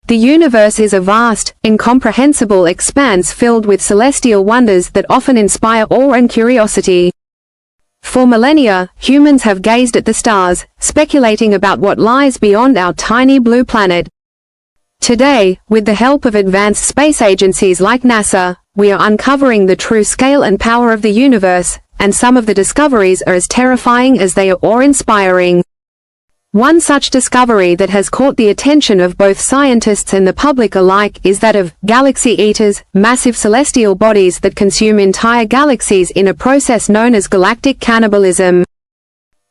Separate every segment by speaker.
Speaker 1: The universe is a vast, incomprehensible expanse filled with celestial wonders that often inspire awe and curiosity. For millennia, humans have gazed at the stars, speculating about what lies beyond our tiny blue planet. Today, with the help of advanced space agencies like NASA, we are uncovering the true scale and power of the universe, and some of the discoveries are as terrifying as they are awe-inspiring. One such discovery that has caught the attention of both scientists and the public alike is that of galaxy eaters, massive celestial bodies that consume entire galaxies in a process known as galactic cannibalism.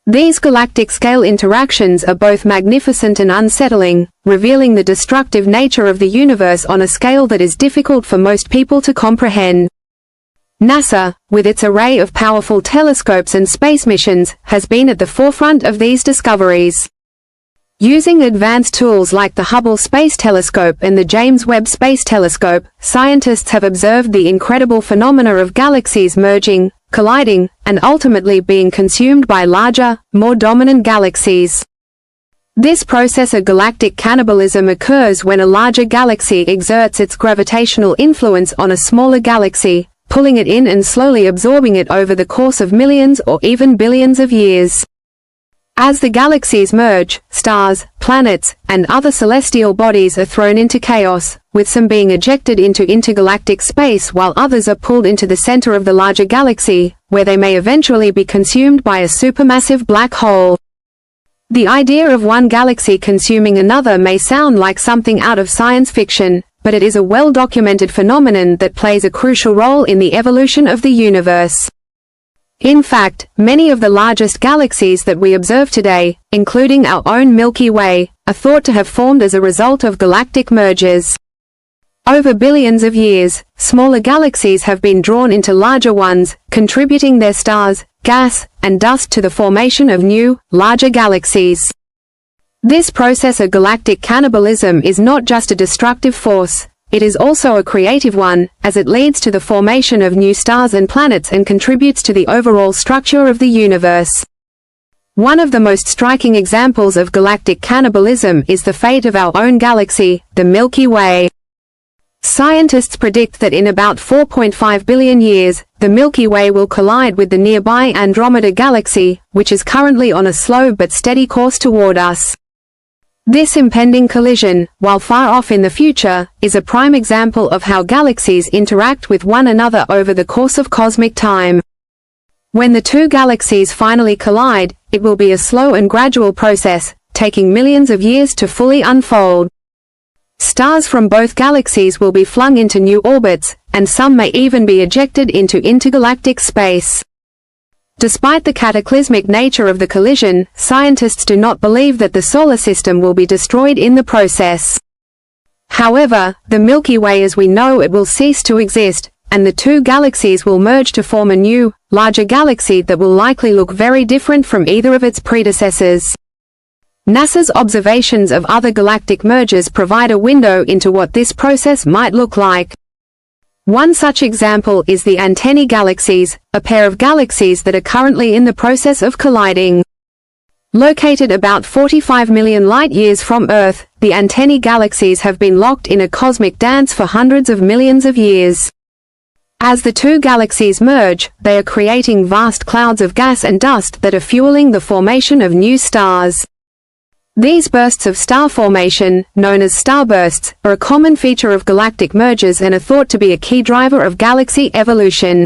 Speaker 1: These galactic-scale interactions are both magnificent and unsettling, revealing the destructive nature of the universe on a scale that is difficult for most people to comprehend. NASA, with its array of powerful telescopes and space missions, has been at the forefront of these discoveries. Using advanced tools like the Hubble Space Telescope and the James Webb Space Telescope, scientists have observed the incredible phenomena of galaxies merging, colliding, and ultimately being consumed by larger, more dominant galaxies. This process of galactic cannibalism occurs when a larger galaxy exerts its gravitational influence on a smaller galaxy, pulling it in and slowly absorbing it over the course of millions or even billions of years. As the galaxies merge, stars, planets, and other celestial bodies are thrown into chaos, with some being ejected into intergalactic space while others are pulled into the center of the larger galaxy, where they may eventually be consumed by a supermassive black hole. The idea of one galaxy consuming another may sound like something out of science fiction, but it is a well-documented phenomenon that plays a crucial role in the evolution of the universe. In fact, many of the largest galaxies that we observe today, including our own Milky Way, are thought to have formed as a result of galactic mergers. Over billions of years, smaller galaxies have been drawn into larger ones, contributing their stars, gas, and dust to the formation of new, larger galaxies. This process of galactic cannibalism is not just a destructive force. It is also a creative one, as it leads to the formation of new stars and planets and contributes to the overall structure of the universe. One of the most striking examples of galactic cannibalism is the fate of our own galaxy, the Milky Way. Scientists predict that in about 4.5 billion years, the Milky Way will collide with the nearby Andromeda Galaxy, which is currently on a slow but steady course toward us. This impending collision, while far off in the future, is a prime example of how galaxies interact with one another over the course of cosmic time. When the two galaxies finally collide, it will be a slow and gradual process, taking millions of years to fully unfold. Stars from both galaxies will be flung into new orbits, and some may even be ejected into intergalactic space. Despite the cataclysmic nature of the collision, scientists do not believe that the solar system will be destroyed in the process. However, the Milky Way as we know it will cease to exist, and the two galaxies will merge to form a new, larger galaxy that will likely look very different from either of its predecessors. NASA's observations of other galactic mergers provide a window into what this process might look like. One such example is the Antennae galaxies, a pair of galaxies that are currently in the process of colliding. Located about 45 million light-years from Earth, the Antennae galaxies have been locked in a cosmic dance for hundreds of millions of years. As the two galaxies merge, they are creating vast clouds of gas and dust that are fueling the formation of new stars. These bursts of star formation, known as starbursts, are a common feature of galactic mergers and are thought to be a key driver of galaxy evolution.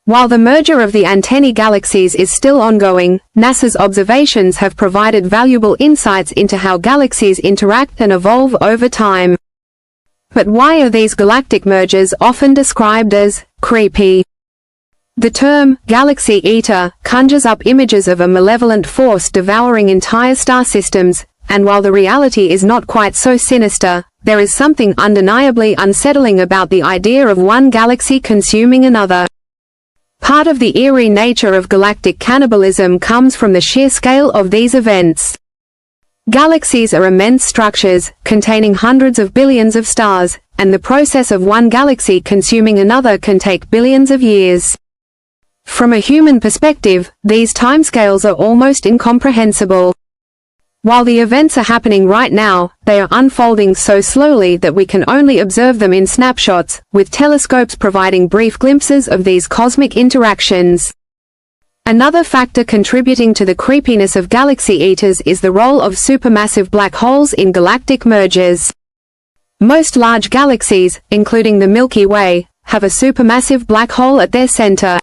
Speaker 1: While the merger of the Antennae galaxies is still ongoing, NASA's observations have provided valuable insights into how galaxies interact and evolve over time. But why are these galactic mergers often described as creepy? The term, galaxy eater, conjures up images of a malevolent force devouring entire star systems, and while the reality is not quite so sinister, there is something undeniably unsettling about the idea of one galaxy consuming another. Part of the eerie nature of galactic cannibalism comes from the sheer scale of these events. Galaxies are immense structures, containing hundreds of billions of stars, and the process of one galaxy consuming another can take billions of years. From a human perspective, these timescales are almost incomprehensible. While the events are happening right now, they are unfolding so slowly that we can only observe them in snapshots, with telescopes providing brief glimpses of these cosmic interactions. Another factor contributing to the creepiness of galaxy eaters is the role of supermassive black holes in galactic mergers. Most large galaxies, including the Milky Way, have a supermassive black hole at their center.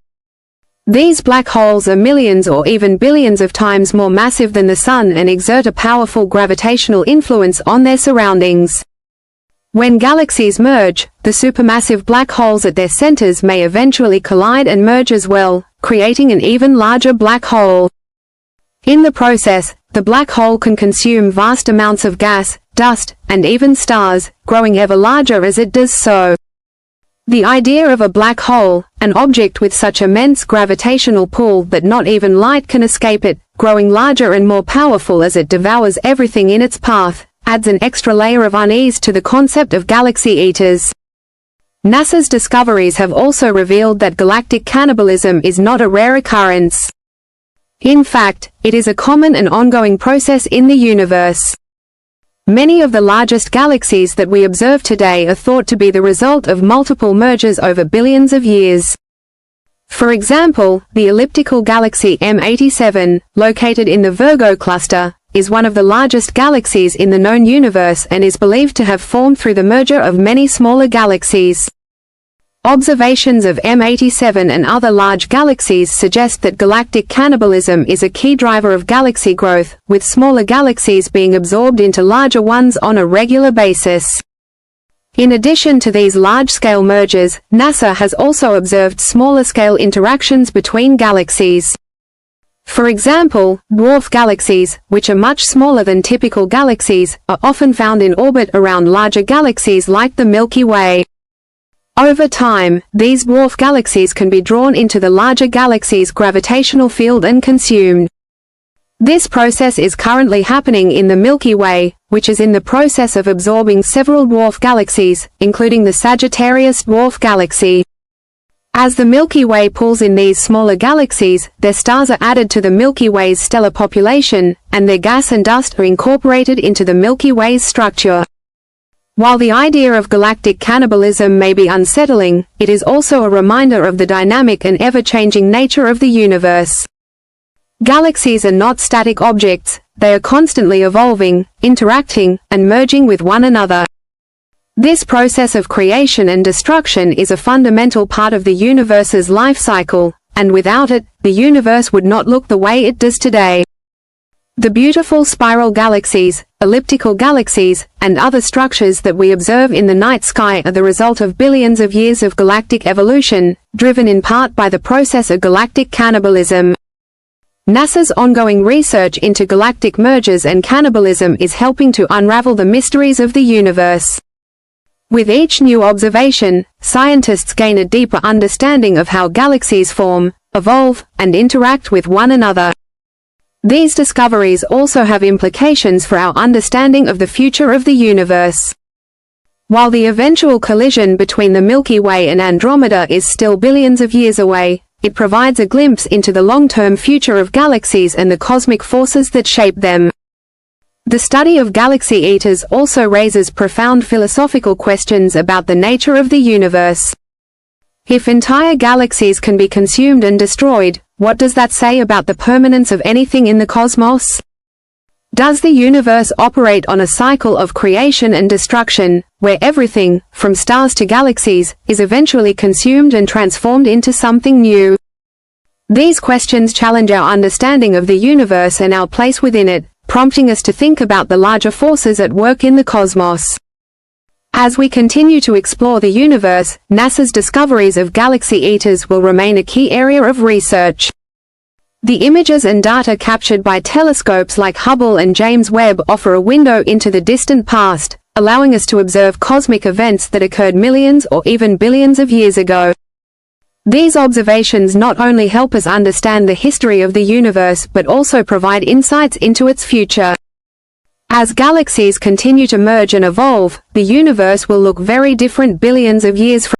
Speaker 1: These black holes are millions or even billions of times more massive than the Sun and exert a powerful gravitational influence on their surroundings. When galaxies merge, the supermassive black holes at their centers may eventually collide and merge as well, creating an even larger black hole. In the process, the black hole can consume vast amounts of gas, dust, and even stars, growing ever larger as it does so. The idea of a black hole, an object with such immense gravitational pull that not even light can escape it, growing larger and more powerful as it devours everything in its path, adds an extra layer of unease to the concept of galaxy eaters. NASA's discoveries have also revealed that galactic cannibalism is not a rare occurrence. In fact, it is a common and ongoing process in the universe. Many of the largest galaxies that we observe today are thought to be the result of multiple mergers over billions of years. For example, the elliptical galaxy M87, located in the Virgo cluster, is one of the largest galaxies in the known universe and is believed to have formed through the merger of many smaller galaxies. Observations of M87 and other large galaxies suggest that galactic cannibalism is a key driver of galaxy growth, with smaller galaxies being absorbed into larger ones on a regular basis. In addition to these large-scale mergers, NASA has also observed smaller-scale interactions between galaxies. For example, dwarf galaxies, which are much smaller than typical galaxies, are often found in orbit around larger galaxies like the Milky Way. Over time, these dwarf galaxies can be drawn into the larger galaxy's gravitational field and consumed. This process is currently happening in the Milky Way, which is in the process of absorbing several dwarf galaxies, including the Sagittarius dwarf galaxy. As the Milky Way pulls in these smaller galaxies, their stars are added to the Milky Way's stellar population, and their gas and dust are incorporated into the Milky Way's structure. While the idea of galactic cannibalism may be unsettling, it is also a reminder of the dynamic and ever-changing nature of the universe. Galaxies are not static objects, they are constantly evolving, interacting, and merging with one another. This process of creation and destruction is a fundamental part of the universe's life cycle, and without it, the universe would not look the way it does today. The beautiful spiral galaxies, elliptical galaxies, and other structures that we observe in the night sky are the result of billions of years of galactic evolution, driven in part by the process of galactic cannibalism. NASA's ongoing research into galactic mergers and cannibalism is helping to unravel the mysteries of the universe. With each new observation, scientists gain a deeper understanding of how galaxies form, evolve, and interact with one another. These discoveries also have implications for our understanding of the future of the universe. While the eventual collision between the Milky Way and Andromeda is still billions of years away, it provides a glimpse into the long-term future of galaxies and the cosmic forces that shape them. The study of galaxy eaters also raises profound philosophical questions about the nature of the universe. If entire galaxies can be consumed and destroyed, what does that say about the permanence of anything in the cosmos? Does the universe operate on a cycle of creation and destruction, where everything, from stars to galaxies, is eventually consumed and transformed into something new? These questions challenge our understanding of the universe and our place within it, prompting us to think about the larger forces at work in the cosmos. As we continue to explore the universe, NASA's discoveries of galaxy eaters will remain a key area of research. The images and data captured by telescopes like Hubble and James Webb offer a window into the distant past, allowing us to observe cosmic events that occurred millions or even billions of years ago. These observations not only help us understand the history of the universe but also provide insights into its future. As galaxies continue to merge and evolve, the universe will look very different billions of years from